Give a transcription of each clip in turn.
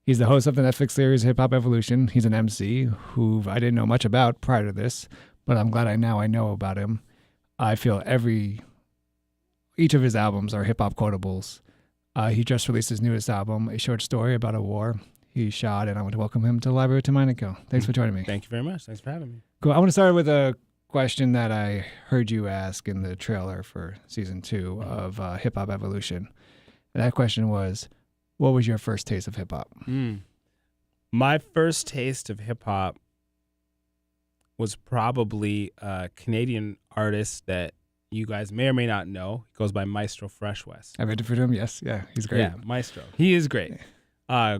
He's the host of the Netflix series Hip Hop Evolution. He's an MC who I didn't know much about prior to this, but I'm glad I know about him. I feel each of his albums are hip hop quotables. He just released his newest album, a short story about a war. He's Shad, and I want to welcome him to the Library to Monaco. Thanks for joining me. Thank you very much. Thanks for having me. Cool. I want to start with a question that I heard you ask in the trailer for season 2 of Hip Hop Evolution. And that question was, what was your first taste of hip hop? My first taste of hip hop was probably a Canadian artist that you guys may or may not know. He goes by Maestro Fresh West. I've interviewed him. Yes. Yeah. He's great. Yeah, Maestro. He is great.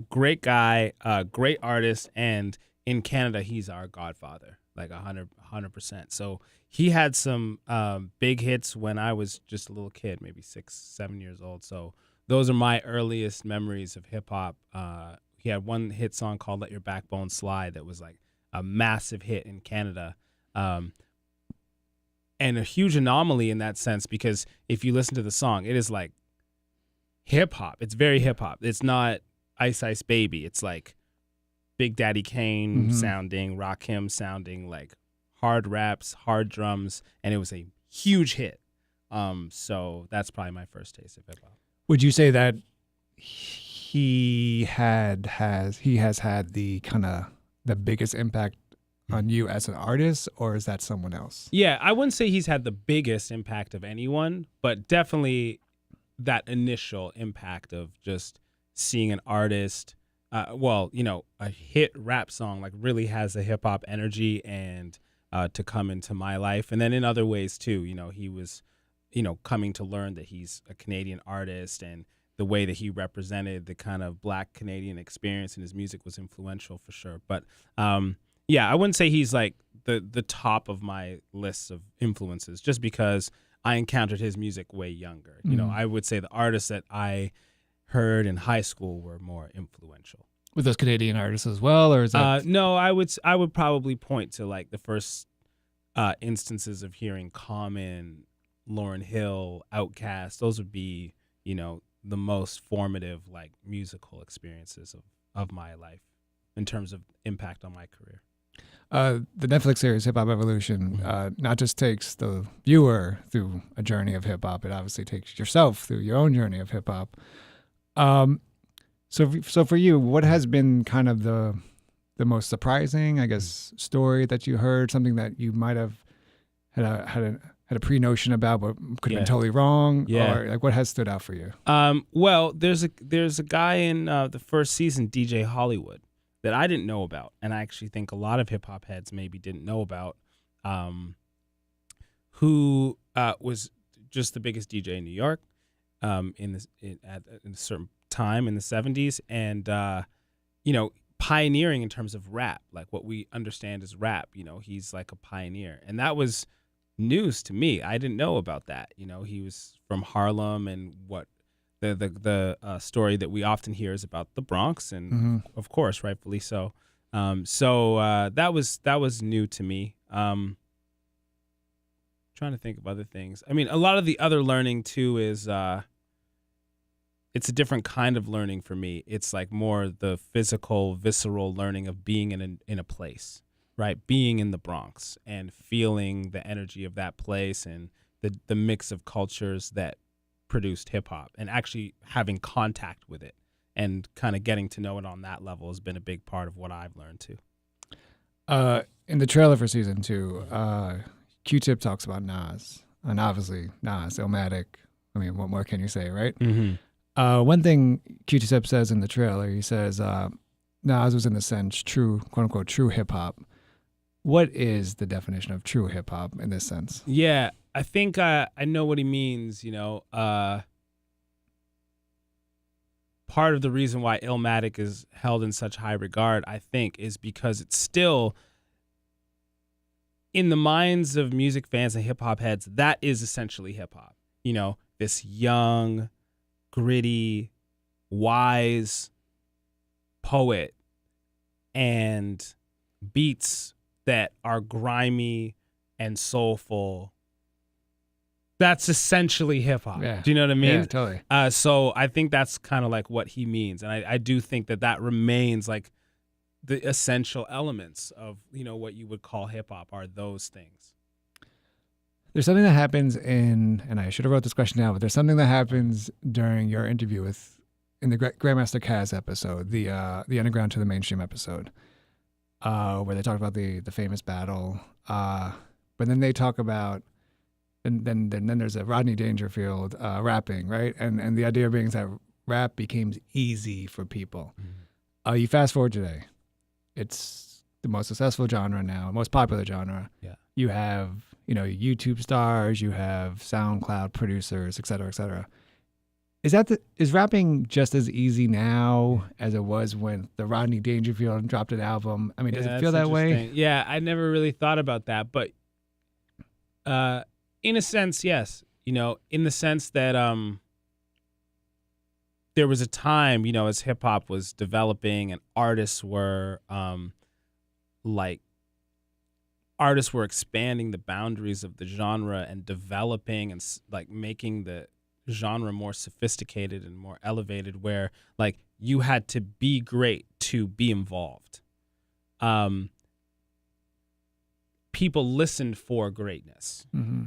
Great guy, great artist. And in Canada, he's our godfather, like 100%. So he had some big hits when I was just a little kid, maybe 6, 7 years old. So those are my earliest memories of hip hop. He had one hit song called Let Your Backbone Slide that was like a massive hit in Canada. And a huge anomaly in that sense, because if you listen to the song, it is like hip hop. It's very hip hop. It's not Ice Ice Baby. It's like Big Daddy Kane sounding, Rakim sounding, like hard raps, hard drums, and it was a huge hit. So that's probably my first taste of hip hop. Would you say that he has had the kind of the biggest impact on you as an artist, or is that someone else? Yeah, I wouldn't say he's had the biggest impact of anyone, but definitely that initial impact of just seeing an artist, a hit rap song like really has a hip hop energy and to come into my life. And then in other ways too, he was, coming to learn that he's a Canadian artist, and the way that he represented the kind of Black Canadian experience in his music was influential for sure. But yeah, I wouldn't say he's like the top of my list of influences, just because I encountered his music way younger. I would say the artists that I heard in high school were more influential. With those Canadian artists as well, or is that? No, I would probably point to like the first instances of hearing Common, Lauryn Hill, Outkast. Those would be, the most formative like musical experiences of my life in terms of impact on my career. The Netflix series Hip Hop Evolution not just takes the viewer through a journey of hip hop, it obviously takes yourself through your own journey of hip hop. So for you, what has been kind of the most surprising, I guess, story that you heard, something that you might have had a pre-notion about but could have been totally wrong? Yeah. Or like what has stood out for you? Well, there's a guy in the first season, DJ Hollywood, that I didn't know about, and I actually think a lot of hip hop heads maybe didn't know about, who was just the biggest DJ in New York in a certain time in the 70s, and pioneering in terms of rap, like what we understand as rap. He's like a pioneer, and that was news to me. I didn't know about that. He was from Harlem, and what the story that we often hear is about the Bronx, and of course, rightfully so. So that was new to me. Trying to think of other things. I mean, a lot of the other learning too is it's a different kind of learning for me. It's like more the physical, visceral learning of being in a place, right? Being in the Bronx and feeling the energy of that place and the mix of cultures that produced hip hop, and actually having contact with it and kind of getting to know it on that level has been a big part of what I've learned too. In the trailer for season 2, Q-Tip talks about Nas, and obviously Nas, Illmatic. I mean, what more can you say, right? One thing Q-Tip says in the trailer, he says Nas was in a sense true, quote unquote, true hip hop. What is the definition of true hip hop in this sense? Yeah, I think I know what he means. Part of the reason why Illmatic is held in such high regard, I think, is because it's still in the minds of music fans and hip hop heads. That is essentially hip hop. This young, gritty, wise poet and beats that are grimy and soulful That's essentially hip hop. Yeah. Do you know what I mean? Yeah, totally. So I think that's kind of like what he means, and I do think that remains like the essential elements of what you would call hip hop are those things. There's something that happens and I should have wrote this question down, but there's something that happens during your interview in the Grandmaster Caz episode, the Underground to the Mainstream episode, where they talk about the famous battle, but then they talk about. And then there's a Rodney Dangerfield rapping, right? And the idea being that rap became easy for people. Mm-hmm. You fast forward today, it's the most successful genre now, most popular genre. Yeah. You have YouTube stars, you have SoundCloud producers, et cetera, et cetera. Is rapping just as easy now as it was when the Rodney Dangerfield dropped an album? I mean, does it feel that way? Yeah, I never really thought about that, but in a sense, yes. In the sense that there was a time, as hip hop was developing and artists were expanding the boundaries of the genre and developing and like making the genre more sophisticated and more elevated, where like you had to be great to be involved. People listened for greatness. Mm-hmm.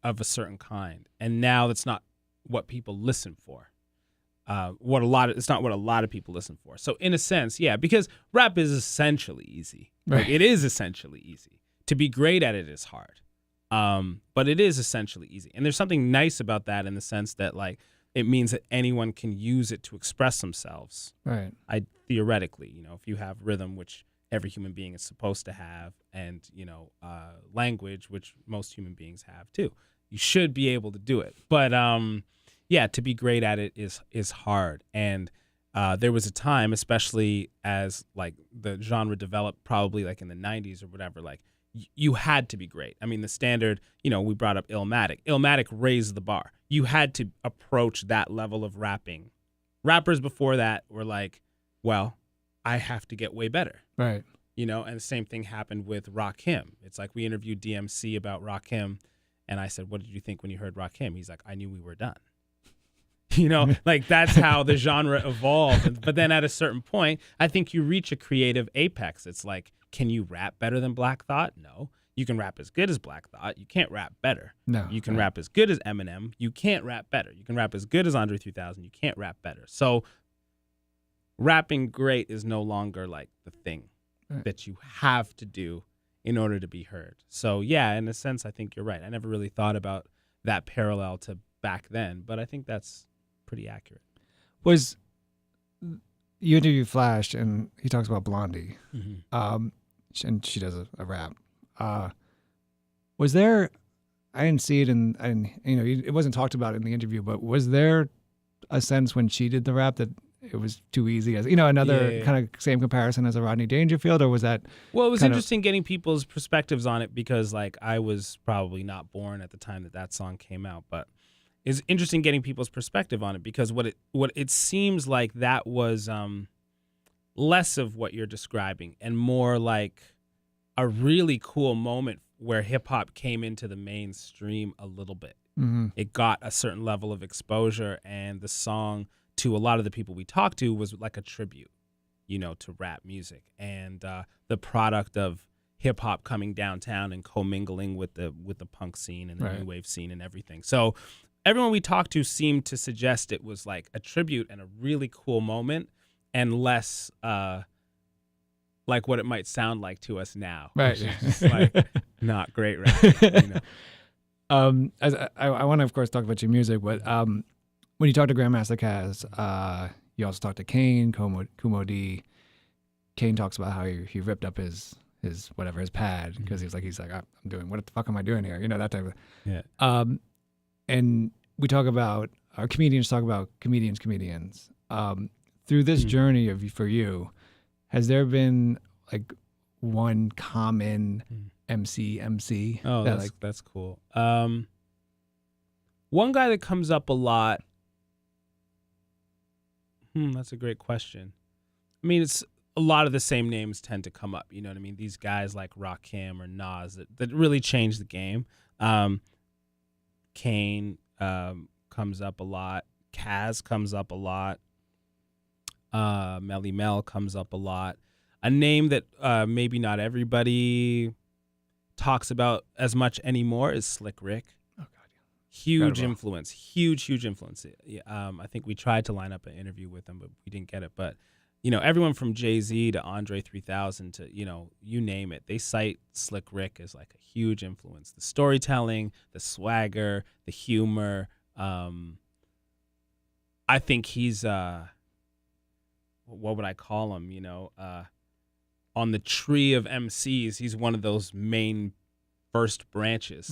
Of a certain kind, and now that's not what people listen for. It's not what a lot of people listen for. So in a sense, yeah, because rap is essentially easy. Right. Like, it is essentially easy. To be great at it is hard, but it is essentially easy. And there's something nice about that in the sense that like it means that anyone can use it to express themselves. Right. Theoretically, if you have rhythm, which every human being is supposed to have, and language, which most human beings have too. You should be able to do it, but to be great at it is hard. And there was a time, especially as like the genre developed, probably like in the 90s or whatever, like you had to be great. I mean, the standard, we brought up Illmatic. Illmatic raised the bar. You had to approach that level of rapping. Rappers before that were like, well, I have to get way better. Right. And the same thing happened with Rakim. It's like we interviewed DMC about Rakim, and I said, what did you think when you heard Rakim? He's like, I knew we were done. Like that's how the genre evolved. But then at a certain point, I think you reach a creative apex. It's like, can you rap better than Black Thought? No. You can rap as good as Black Thought. You can't rap better. No. You can rap as good as Eminem. You can't rap better. You can rap as good as Andre 3000. You can't rap better. So rapping great is no longer like the thing that you have to do in order to be heard. So yeah, in a sense, I think you're right. I never really thought about that parallel to back then, but I think that's pretty accurate. Was you interview Flash and he talks about Blondie, and she does a rap. Was there? I didn't see it, and it wasn't talked about in the interview. But was there a sense when she did the rap that it was too easy, as another kind of same comparison as a Rodney Dangerfield, or was that? Well, it was interesting getting people's perspectives on it because like I was probably not born at the time that song came out, but it's interesting getting people's perspective on it because what it seems like that was less of what you're describing and more like a really cool moment where hip hop came into the mainstream a little bit. Mm-hmm. It got a certain level of exposure, and the song, to a lot of the people we talked to, was like a tribute, to rap music and the product of hip hop coming downtown and commingling with the punk scene and the new wave scene and everything. So everyone we talked to seemed to suggest it was like a tribute and a really cool moment, and less like what it might sound like to us now, right? Which is just like not great rap. As I want to, of course, talk about your music, but when you talk to Grandmaster Caz, you also talk to Kane, Kumo D. Kane talks about how he ripped up his pad because he's like I'm doing, what the fuck am I doing here? That type of and we talk about, our comedians talk about comedians. Through this journey for you, has there been like one common MC? Oh, that's cool. One guy that comes up a lot. That's a great question. I mean, it's a lot of the same names tend to come up. You know what I mean? These guys like Rakim or Nas that really changed the game. Kane comes up a lot. Kaz comes up a lot. Melly Mel comes up a lot. A name that maybe not everybody talks about as much anymore is Slick Rick. Oh God, Huge influence. Huge influence. I think we tried to line up an interview with him, but we didn't get it. But everyone from Jay-Z to Andre 3000 to you name it, they cite Slick Rick as like a huge influence. The storytelling, the swagger, the humor. I think he's what would I call him? On the tree of MCs, he's one of those main first branches,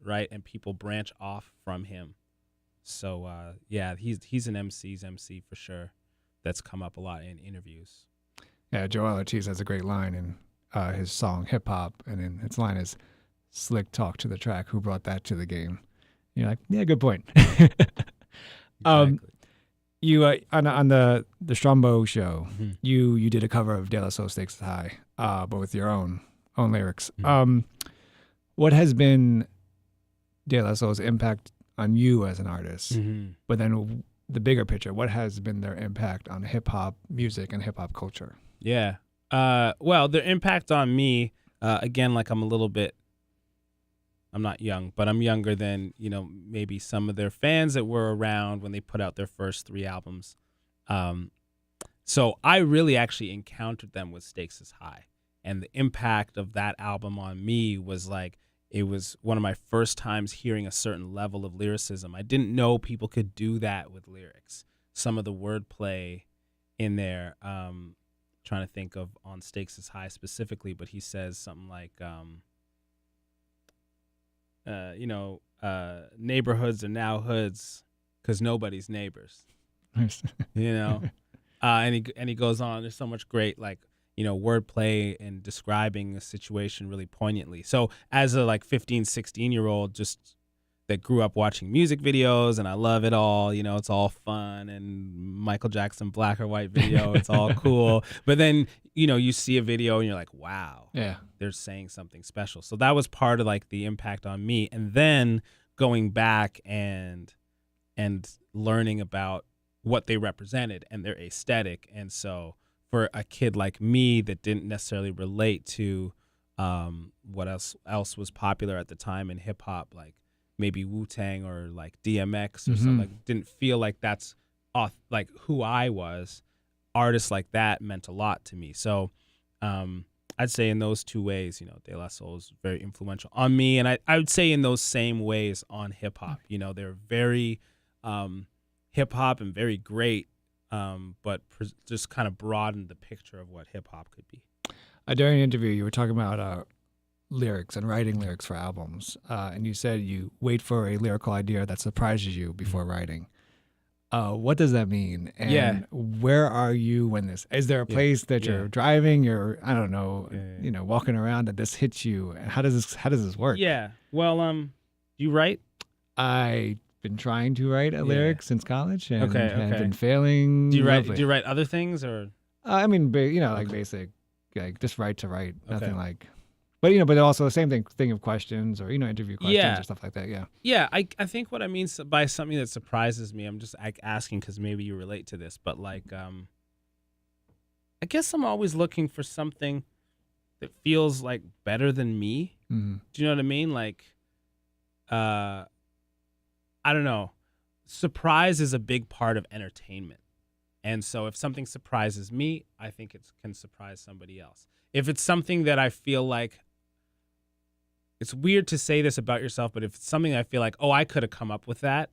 right? And people branch off from him. So he's an MC's MC for sure. That's come up a lot in interviews. Yeah, Joel Ortiz has a great line in his song Hip Hop, and then its line is "Slick talk to the track. Who brought that to the game?" You're like, yeah, good point. Exactly. You on the Strombo show, you did a cover of De La Soul Stakes is High, but with your own lyrics. What has been De La Soul's impact on you as an artist? But then the bigger picture, what has been their impact on hip hop music and hip hop culture? Yeah. Well, their impact on me, again, like I'm not young, but I'm younger than, maybe some of their fans that were around when they put out their first 3 albums. So I really actually encountered them with Stakes is High. And the impact of that album on me was like, it was one of my first times hearing a certain level of lyricism. I didn't know people could do that with lyrics. Some of the wordplay in there, trying to think of on Stakes is High specifically, but he says something like, neighborhoods are now hoods because nobody's neighbors. And he goes on. There's so much great wordplay and describing a situation really poignantly. So as a 15, 16-year-old just that grew up watching music videos, and I love it all, it's all fun, and Michael Jackson black or white video, it's all cool. But then, you see a video and you're like, wow, yeah, they're saying something special. So that was part of the impact on me. And then going back and learning about what they represented and their aesthetic. And so for a kid like me that didn't necessarily relate to what else was popular at the time in hip hop, like maybe Wu-Tang or DMX or something, didn't feel like that's who I was. Artists like that meant a lot to me. So I'd say in those 2 ways, De La Soul is very influential on me. And I would say in those same ways on hip hop. They're very hip hop and very great, but just kind of broadened the picture of what hip hop could be. During an interview, you were talking about lyrics and writing lyrics for albums. And you said you wait for a lyrical idea that surprises you before writing. What does that mean? And where are you when this? Is there a place that you're driving? You're, I don't know, walking around that this hits you? How does this work? Yeah. Well, do you write? I've been trying to write a lyric since college, and okay. been failing. Do you write? Do you write other things or? I mean, basic, just write to write, nothing like. But but also the same thing of questions or interview questions or stuff like that. Yeah. Yeah, I think what I mean by something that surprises me, I'm just asking because maybe you relate to this, but I guess I'm always looking for something that feels better than me. Mm-hmm. Do you know what I mean? I don't know. Surprise is a big part of entertainment. And so if something surprises me, I think it can surprise somebody else. If it's something that I feel like, it's weird to say this about yourself, but if it's something I feel like, oh, I could have come up with that,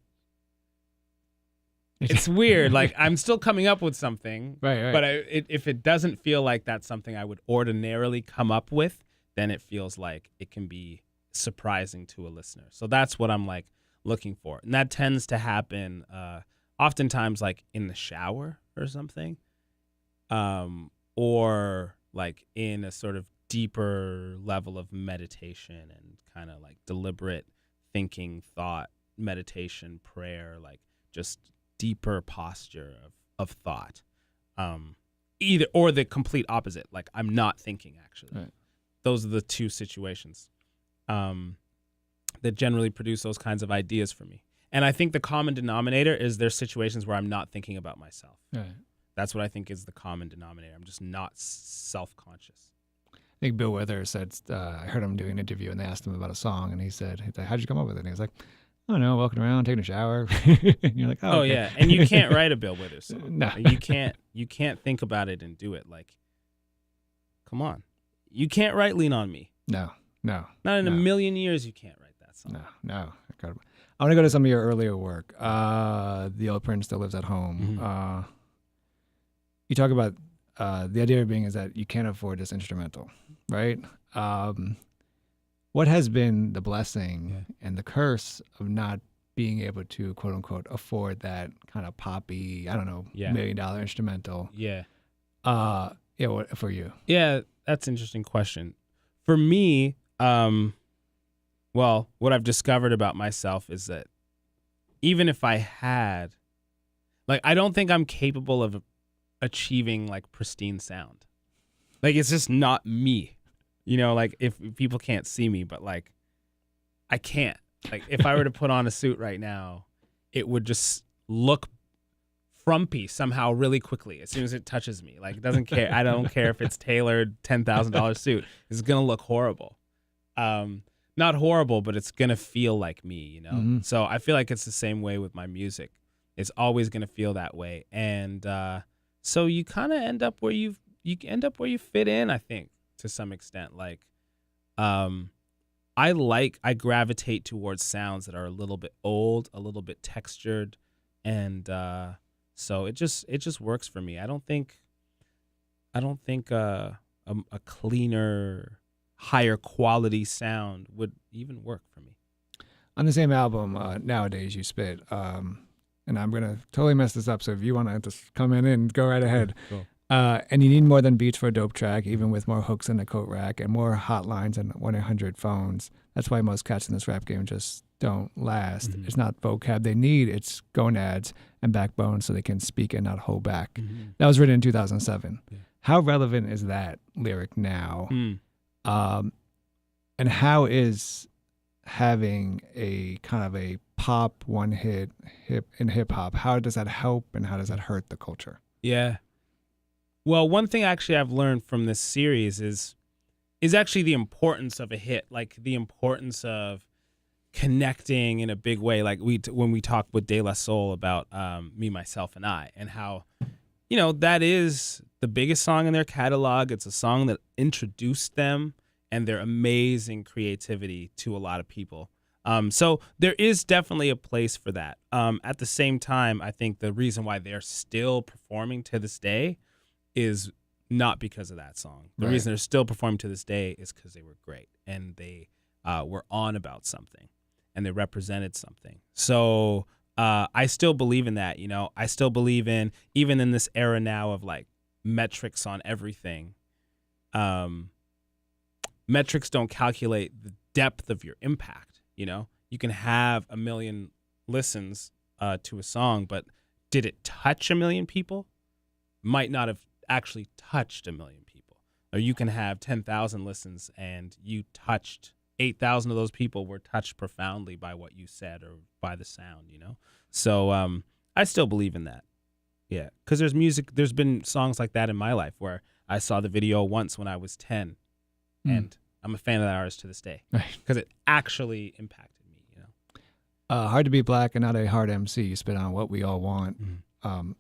it's weird. I'm still coming up with something, right. But if it doesn't feel like that's something I would ordinarily come up with, then it feels like it can be surprising to a listener. So that's what I'm looking for. And that tends to happen oftentimes in the shower or something, or in a sort of deeper level of meditation and kind of deliberate thinking, thought, meditation, prayer, just deeper posture of thought. Either or the complete opposite, I'm not thinking actually. Right. Those are the 2 situations. that generally produce those kinds of ideas for me. And I think the common denominator is there's situations where I'm not thinking about myself. Right. That's what I think is the common denominator. I'm just not self-conscious. I think Bill Withers said, I heard him doing an interview and they asked him about a song and he's like, how'd you come up with it? And he was like, I don't know, walking around, taking a shower. And you're like, oh okay. Yeah. And you can't write a Bill Withers song. No. You can't think about it and do it. Like, come on. You can't write Lean on Me. No. Not in a million years you can't write that song. No. Incredible. I want to go to some of your earlier work. The Old Prince Still Lives at Home. Mm-hmm. You talk about the idea being is that you can't afford this instrumental, right? What has been the blessing and the curse of not being able to, quote unquote, afford that kind of poppy, I don't know, $1 million instrumental? Yeah. For you? Yeah, that's an interesting question. For me, well, what I've discovered about myself is that even if I had, like, I don't think I'm capable of achieving like pristine sound. Like, it's just not me. You know, like if people can't see me, but like I can't. Like if I were to put on a suit right now, it would just look frumpy somehow really quickly as soon as it touches me. Like it doesn't care. I don't care if it's tailored $10,000 suit. It's gonna look horrible. Not horrible, but it's gonna feel like me, you know? Mm-hmm. So I feel like it's the same way with my music. It's always gonna feel that way. And so you kind of end up where you end up where you fit in, I think, to some extent. Like I gravitate towards sounds that are a little bit old, a little bit textured, and so it just works for me. I don't think a cleaner, higher quality sound would even work for me. On the same album, Nowadays You Spit, and I'm going to totally mess this up, so if you want to just come in and go right ahead. Cool. And you need more than beats for a dope track, even with more hooks in the coat rack and more hotlines and 1-800 phones. That's why most cats in this rap game just don't last. Mm-hmm. It's not vocab they need, it's gonads and backbone so they can speak and not hold back. Mm-hmm. That was written in 2007. Yeah. How relevant is that lyric now? And how is having a kind of a pop one hit in hip hop, how does that help and how does that hurt the culture? Yeah. Well, one thing actually I've learned from this series is actually the importance of a hit, like the importance of connecting in a big way. Like when we talked with De La Soul about Me, Myself, and I, and how, you know, that is the biggest song in their catalog. It's a song that introduced them and their amazing creativity to a lot of people. So there is definitely a place for that. At the same time, I think the reason why they're still performing to this day is not because of that song. The reason they're still performing to this day is because they were great and they were on about something and they represented something. So I still believe in that, you know. I still believe in, even in this era now of like metrics on everything, metrics don't calculate the depth of your impact, you know. You can have 1 million listens to a song, but did it touch 1 million people? Might not have actually touched 1 million people. Or you can have 10,000 listens and you touched 8,000 of those people were touched profoundly by what you said or by the sound, you know? So I still believe in that. Yeah, because there's been songs like that in my life where I saw the video once when I was 10 and I'm a fan of that artist to this day because it actually impacted me, you know? Hard to Be Black and Not a Hard MC, you spit on What We All Want.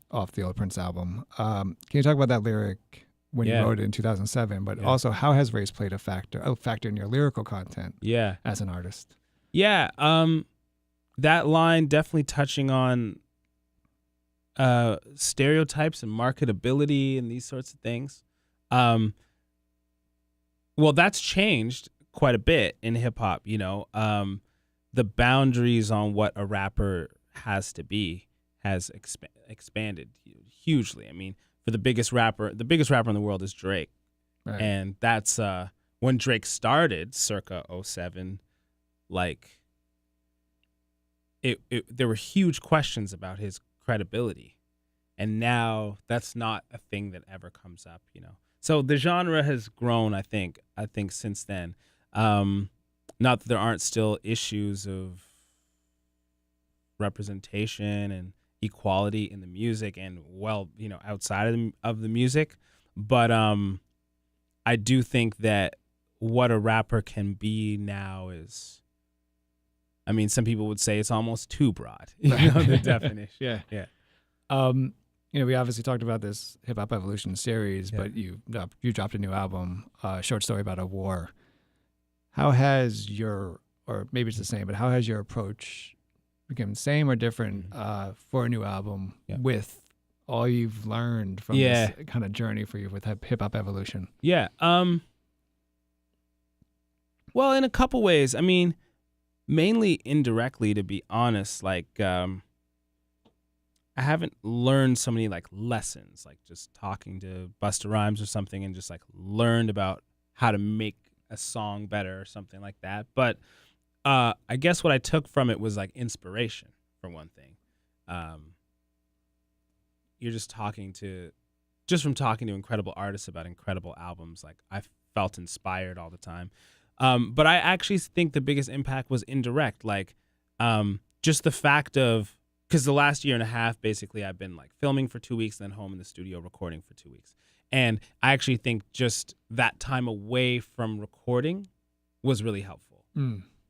Off the Old Prince album. Can you talk about that lyric when you wrote it in 2007, but also how has race played a factor in your lyrical content as an artist? Yeah, that line definitely touching on stereotypes and marketability and these sorts of things. Well, that's changed quite a bit in hip hop, you know. The boundaries on what a rapper has to be has expanded hugely. I mean, for the biggest rapper in the world is Drake. Right. And that's when Drake started circa 07, like there were huge questions about his credibility. And now that's not a thing that ever comes up, you know. So the genre has grown, I think since then. not that there aren't still issues of representation and equality in the music and outside of the music, but I do think that what a rapper can be now is, I mean, some people would say it's almost too broad, the definition. Yeah. We obviously talked about this Hip Hop Evolution series, but you dropped a new album, Short Story About a War. How has or maybe it's the same, but how has your approach become same or different for a new album with all you've learned from this kind of journey for you with Hip Hop Evolution? Yeah. Well, in a couple ways. I mean, mainly indirectly, to be honest. Like, I haven't learned so many like lessons, like just talking to Busta Rhymes or something, and just like learned about how to make a song better or something like that. But I guess what I took from it was like inspiration, for one thing. You're just from talking to incredible artists about incredible albums. Like, I felt inspired all the time. But I actually think the biggest impact was indirect. Like, just the fact of, because the last year and a half, basically, I've been like filming for 2 weeks, then home in the studio recording for 2 weeks. And I actually think just that time away from recording was really helpful.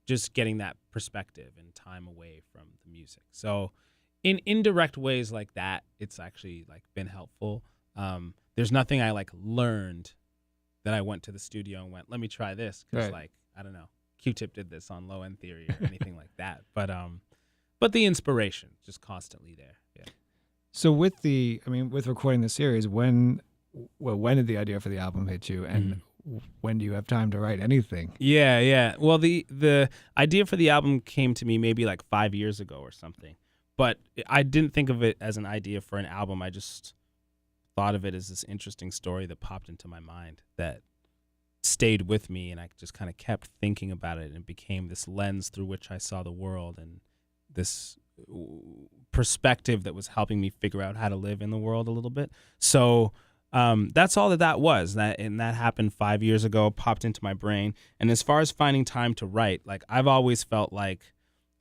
Just getting that perspective and time away from the music. So in indirect ways like that, it's actually like been helpful. There's nothing I like learned that I went to the studio and went, let me try this. Because like, I don't know, Q-Tip did this on Low End Theory or anything like that. But the inspiration just constantly there. Yeah. So with recording the series, when did the idea for the album hit you, and when do you have time to write anything? Yeah. Well, the idea for the album came to me maybe like 5 years ago or something, but I didn't think of it as an idea for an album. I just thought of it as this interesting story that popped into my mind that stayed with me, and I just kind of kept thinking about it, and it became this lens through which I saw the world, and this perspective that was helping me figure out how to live in the world a little bit. So that's all that was. That happened 5 years ago, popped into my brain. And as far as finding time to write, like, I've always felt like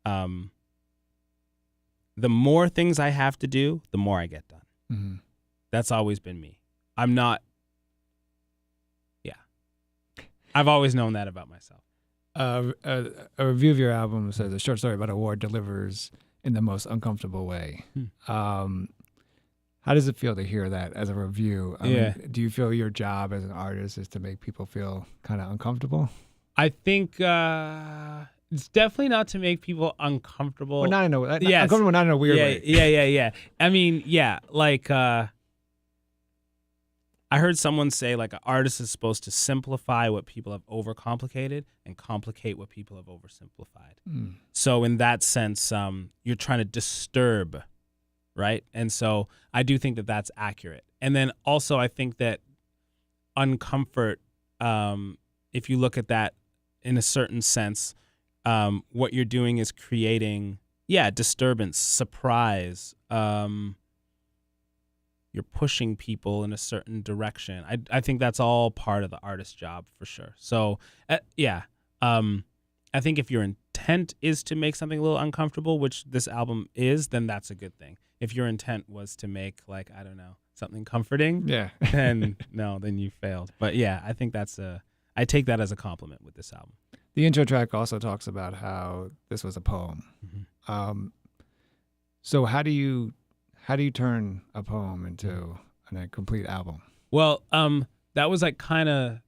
the more things I have to do, the more I get done. Mm-hmm. That's always been me. I've always known that about myself. A review of your album says a short story about a war delivers in the most uncomfortable way. How does it feel to hear that as a review? I mean, do you feel your job as an artist is to make people feel kind of uncomfortable? I think it's definitely not to make people uncomfortable. Well, uncomfortable, not in a weird way. Yeah. I mean, like, I heard someone say, like, an artist is supposed to simplify what people have overcomplicated and complicate what people have oversimplified. So in that sense, you're trying to disturb, right? And so I do think that that's accurate. And then also I think that uncomfort, if you look at that in a certain sense, what you're doing is creating, disturbance, surprise, you're pushing people in a certain direction. I think that's all part of the artist's job for sure. So, I think if your intent is to make something a little uncomfortable, which this album is, then that's a good thing. If your intent was to make, like, I don't know, something comforting, then you failed. But yeah, I think I take that as a compliment with this album. The intro track also talks about how this was a poem. Mm-hmm. So how do you turn a poem into a complete album? Well, that was like kind of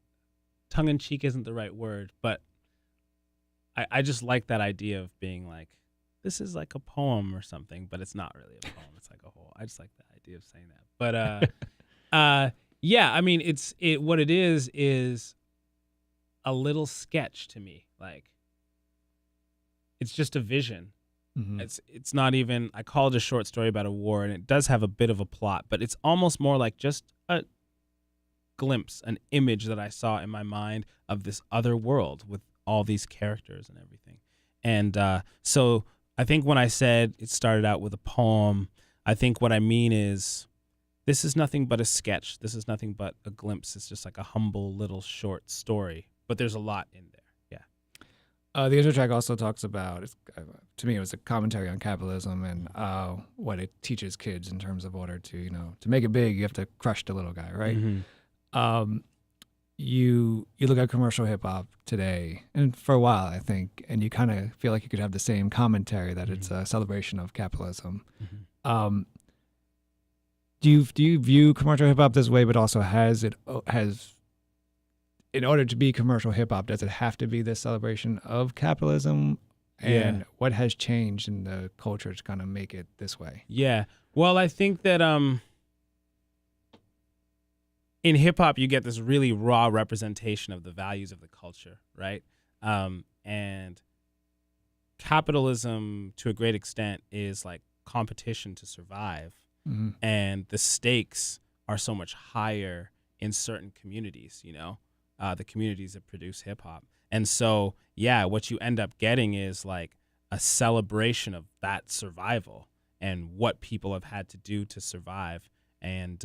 tongue-in-cheek isn't the right word, but I just like that idea of being like, this is like a poem or something, but it's not really a poem. It's like a whole. I just like the idea of saying that. But I mean, what it is a little sketch to me. Like, it's just a vision. Mm-hmm. It's not even, I call it a short story about a war, and it does have a bit of a plot, but it's almost more like just a glimpse, an image that I saw in my mind of this other world with all these characters and everything. And so I think when I said it started out with a poem, I think what I mean is this is nothing but a sketch. This is nothing but a glimpse. It's just like a humble little short story, but there's a lot in there. The intro track also talks about, to me, it was a commentary on capitalism and what it teaches kids in terms of order to, to make it big, you have to crush the little guy, right? Um, you look at commercial hip hop today, and for a while, I think, and you kind of feel like you could have the same commentary that it's a celebration of capitalism. Um, do you view commercial hip hop this way? But also, has in order to be commercial hip hop, does it have to be this celebration of capitalism? And what has changed in the culture to kind of make it this way? Yeah. Well, I think that in hip hop you get this really raw representation of the values of the culture, right? And capitalism, to a great extent, is like competition to survive, and the stakes are so much higher in certain communities. The communities that produce hip hop. And so, what you end up getting is like a celebration of that survival and what people have had to do to survive. And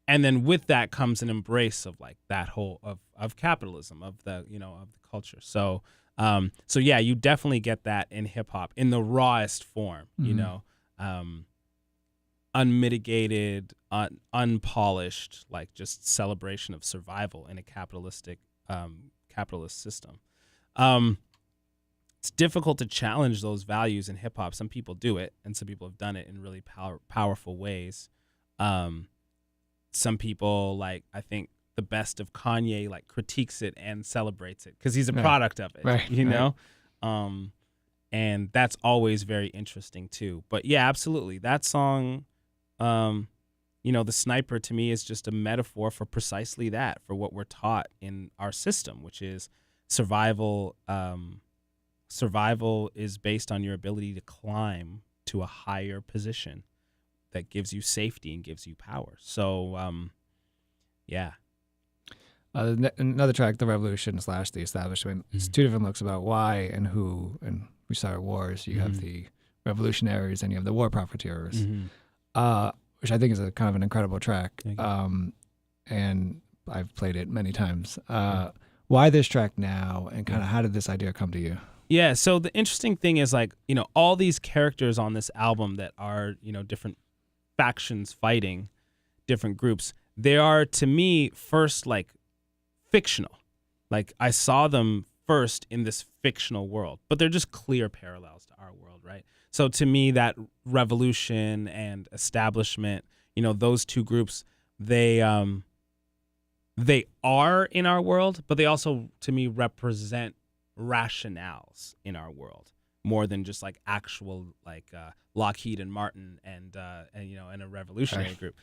then with that comes an embrace of like that whole of capitalism, of the, of the culture. So you definitely get that in hip hop in the rawest form, unmitigated, unpolished, like just celebration of survival in a capitalist system. It's difficult to challenge those values in hip hop. Some people do it, and some people have done it in really powerful ways. Some people, like, I think the best of Kanye, like, critiques it and celebrates it because he's a product of it, know? And that's always very interesting too. But yeah, absolutely. That song, The Sniper, to me, is just a metaphor for precisely that, for what we're taught in our system, which is survival. Survival is based on your ability to climb to a higher position that gives you safety and gives you power. So, Another track, The Revolution / The Establishment. It's two different looks about why and who. And we started wars. You have the revolutionaries and you have the war profiteers, which I think is a kind of an incredible track. And I've played it many times. Why this track now, and kind of how did this idea come to you? Yeah, so the interesting thing is, like, all these characters on this album that are, different factions fighting different groups, they are, to me, first, like, fictional. Like, I saw them first in this fictional world, but they're just clear parallels to our world, right? So to me, that revolution and establishment, those two groups, they are in our world, but they also, to me, represent rationales in our world more than just like actual, like, Lockheed and Martin and a revolutionary group.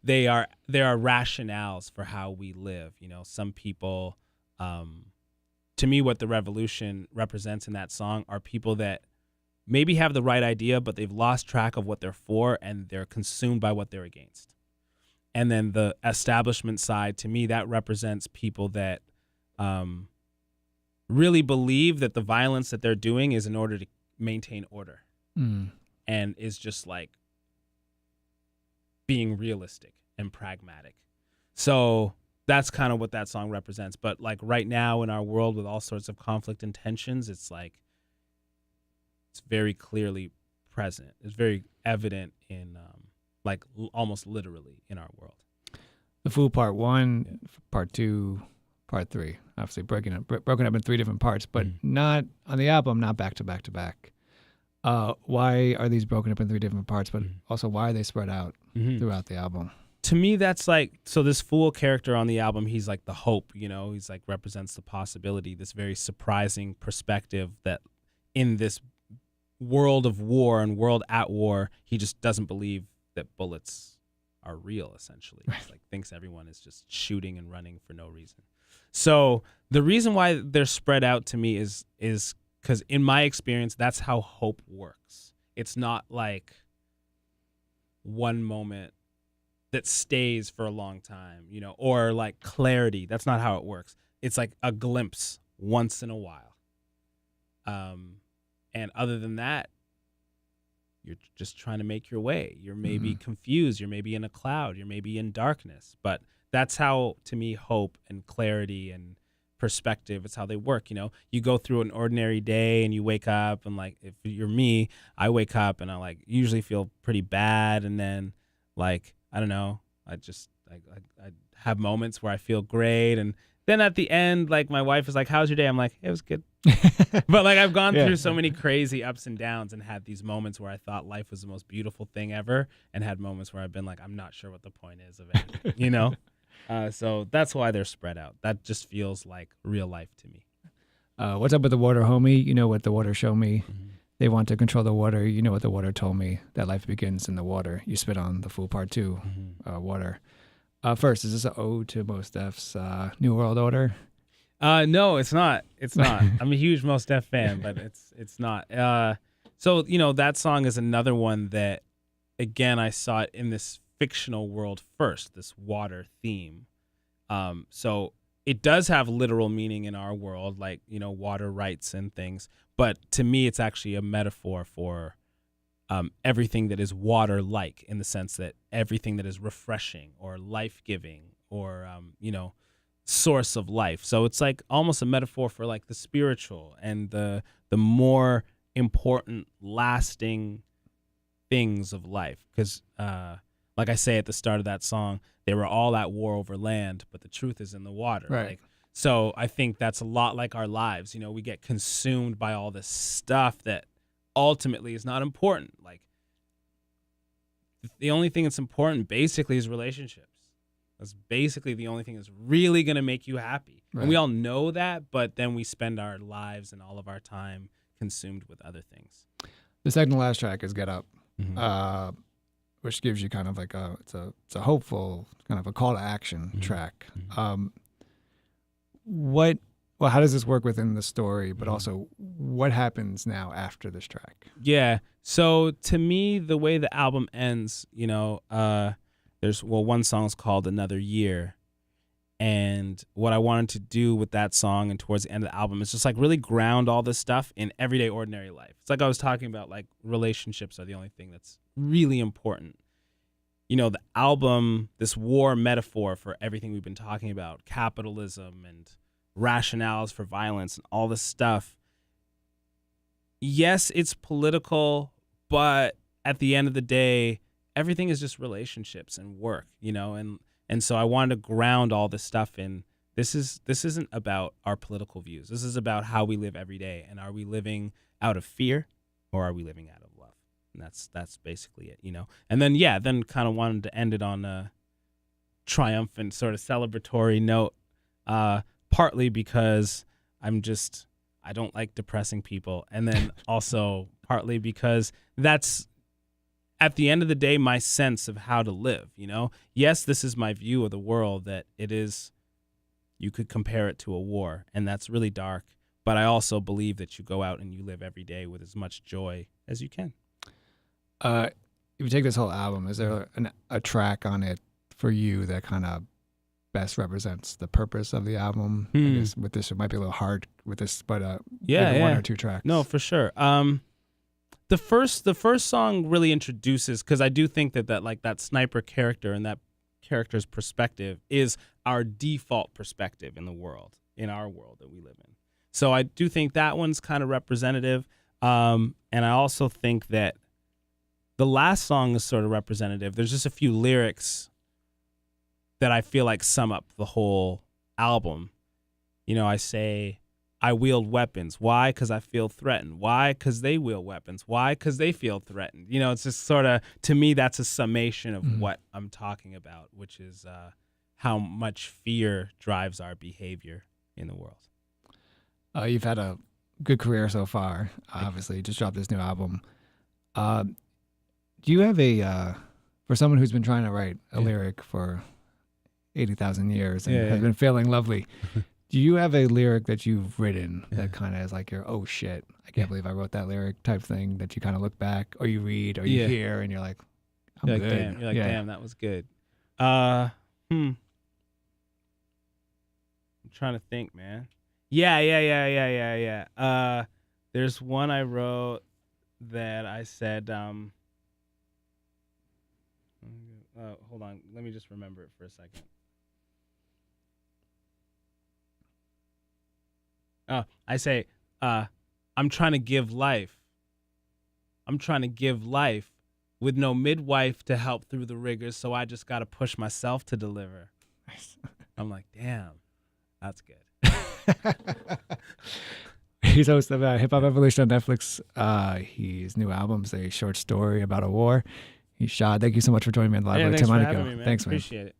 They are rationales for how we live. Some people, to me, what the revolution represents in that song are people that maybe have the right idea, but they've lost track of what they're for and they're consumed by what they're against. And then the establishment side, to me, that represents people that really believe that the violence that they're doing is in order to maintain order, and is just like being realistic and pragmatic. So that's kind of what that song represents. But like right now in our world with all sorts of conflict and tensions, it's like it's very clearly present. It's very evident in like almost literally in our world. The Fool Part 1, Part 2, Part 3, obviously broken up in three different parts, but not on the album, not back to back to back. Why are these broken up in three different parts, but also why are they spread out throughout the album? To me, that's like, so this Fool character on the album, he's like the hope, he's like represents the possibility, this very surprising perspective that in this world of war and world at war, he just doesn't believe that bullets are real, essentially. He's like thinks everyone is just shooting and running for no reason. So the reason why they're spread out to me is because in my experience, that's how hope works. It's not like one moment that stays for a long time, or like clarity. That's not how it works. It's like a glimpse once in a while. And other than that, you're just trying to make your way. You're maybe confused. You're maybe in a cloud. You're maybe in darkness. But that's how, to me, hope and clarity and perspective. It's how they work. You go through an ordinary day and you wake up, and like, if you're me, I wake up and I like usually feel pretty bad, and then like, I don't know, I have moments where I feel great, and then at the end, like, my wife is like, "How's your day?" I'm like, "It was good." But like, I've gone through so many crazy ups and downs and had these moments where I thought life was the most beautiful thing ever, and had moments where I've been like, I'm not sure what the point is of anything, So that's why they're spread out. That just feels like real life to me. What's up with the water, homie? You know what the water show me? Mm-hmm. They want to control the water. You know what the water told me? That life begins in the water. You spit on the fool part 2, water. First, is this an ode to Mos Def's New World Order? No, it's not. It's not. I'm a huge Mos Def fan, but it's not. So that song is another one that, again, I saw it in this fictional world first, this water theme. So it does have literal meaning in our world, like, water rights and things. But to me, it's actually a metaphor for everything that is water-like, in the sense that everything that is refreshing or life-giving or, source of life. So it's like almost a metaphor for like the spiritual and the more important, lasting things of life. Because like I say at the start of that song, they were all at war over land, but the truth is in the water. Right. Like, so I think that's a lot like our lives. We get consumed by all this stuff that ultimately is not important. Like, the only thing that's important basically is relationships. That's basically the only thing that's really going to make you happy. Right. And we all know that, but then we spend our lives and all of our time consumed with other things. The second to last track is Get Up, which gives you kind of like it's a hopeful, kind of a call to action track. How does this work within the story, but also what happens now after this track? Yeah. So to me, the way the album ends, there's one song's called Another Year. And what I wanted to do with that song and towards the end of the album is just like really ground all this stuff in everyday ordinary life. It's like I was talking about, like, relationships are the only thing that's really important. The album, this war metaphor for everything we've been talking about, capitalism and rationales for violence and all this stuff. Yes, it's political, but at the end of the day, everything is just relationships and work, and so I wanted to ground all this stuff in this isn't about our political views. This is about how we live every day, and are we living out of fear or are we living out of love? And that's basically it, And then kind of wanted to end it on a triumphant sort of celebratory note, partly because I don't like depressing people, and then also partly because that's, at the end of the day, my sense of how to live, Yes, this is my view of the world, that it is, you could compare it to a war, and that's really dark. But I also believe that you go out and you live every day with as much joy as you can. If you take this whole album, is there a track on it for you that kind of best represents the purpose of the album? I guess with this, it might be a little hard with this, but one or two tracks. No, for sure. The first song really introduces, because I do think that sniper character and that character's perspective is our default perspective in the world, in our world that we live in. So I do think that one's kind of representative. And I also think that the last song is sort of representative. There's just a few lyrics that I feel like sum up the whole album. I say, I wield weapons. Why? Because I feel threatened. Why? Because they wield weapons. Why? Because they feel threatened. It's just sort of, to me, that's a summation of what I'm talking about, which is how much fear drives our behavior in the world. You've had a good career so far. Obviously, you just dropped this new album. Do you have for someone who's been trying to write a lyric for 80,000 years and has been failing lovely, do you have a lyric that you've written that kind of is like your, oh shit, I can't believe I wrote that lyric type thing, that you kind of look back or you read or you hear and you're like, I'm good. Damn, that was good. I'm trying to think, man. Yeah. There's one I wrote that I said, hold on, let me just remember it for a second. I say, I'm trying to give life. I'm trying to give life with no midwife to help through the rigors, so I just got to push myself to deliver. I'm like, damn, that's good. He's host of Hip Hop Evolution on Netflix. His new album's a short story about a war. He's Shad. Thank you so much for joining me on the Library. Thanks for Tim having Monaco. me, man. Thanks, man. Appreciate it.